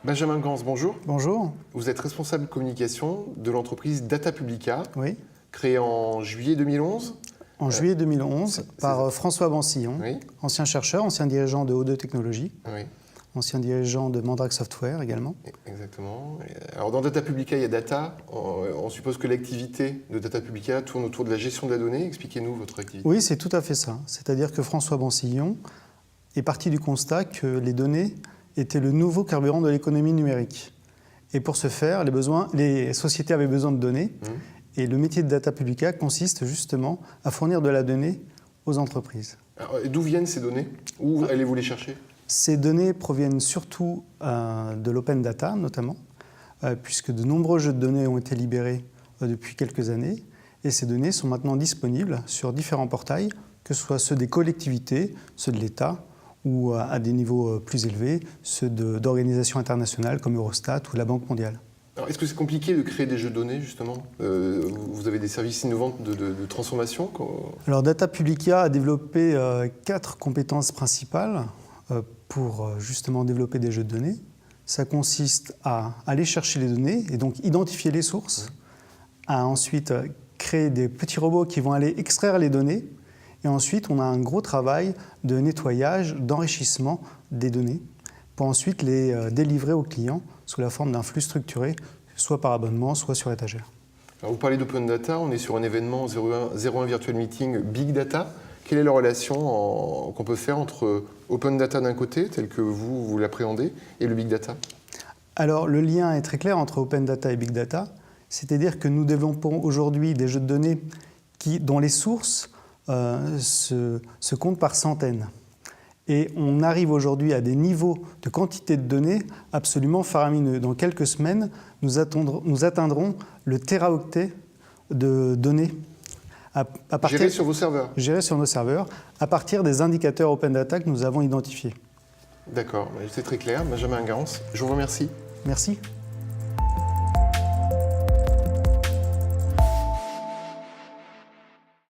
Benjamin Gans, bonjour. Bonjour. Vous êtes responsable communication de l'entreprise Data Publica, Oui. créée en juillet 2011. En juillet 2011, par François Bansillon, Oui. ancien chercheur, ancien dirigeant de O2 Technologies, Oui, ancien dirigeant de Mandrake Software également. exactement. Alors dans Data Publica, il y a data. On suppose que l'activité de Data Publica tourne autour de la gestion de la donnée. Expliquez-nous votre activité. Oui, c'est tout à fait ça. C'est-à-dire que François Bansillon est parti du constat que les données étaient le nouveau carburant de l'économie numérique. Et pour ce faire, les sociétés avaient besoin de données. Et le métier de Data Publica consiste justement à fournir de la donnée aux entreprises. D'où viennent ces données? Où allez-vous les chercher? Ces données proviennent surtout de l'open data, notamment, puisque de nombreux jeux de données ont été libérés depuis quelques années. Et ces données sont maintenant disponibles sur différents portails, que ce soit ceux des collectivités, ceux de l'État, ou à des niveaux plus élevés, ceux d'organisations internationales comme Eurostat ou la Banque mondiale. Est-ce que c'est compliqué de créer des jeux de données, justement? Vous avez des services innovants de transformation? Alors, Data Publica a développé 4 compétences principales pour justement développer des jeux de données. Ça consiste à aller chercher les données et donc identifier les sources, à ensuite créer des petits robots qui vont aller extraire les données, et ensuite on a un gros travail de nettoyage, d'enrichissement des données, pour ensuite les délivrer aux clients sous la forme d'un flux structuré, soit par abonnement, soit sur étagère. Alors vous parlez d'open data, on est sur un événement 01 Virtual Meeting Big Data. Quelle est la relation qu'on peut faire entre open data d'un côté, tel que vous l'appréhendez, et le big data? Alors le lien est très clair entre open data et big data, c'est-à-dire que nous développons aujourd'hui des jeux de données dont les sources se comptent par centaines. Et on arrive aujourd'hui à des niveaux de quantité de données absolument faramineux. Dans quelques semaines, nous atteindrons le téraoctet de données. Gérées sur vos serveurs? Gérées sur nos serveurs, à partir des indicateurs open data que nous avons identifiés. D'accord, c'est très clair. Benjamin Gans, je vous remercie. Merci.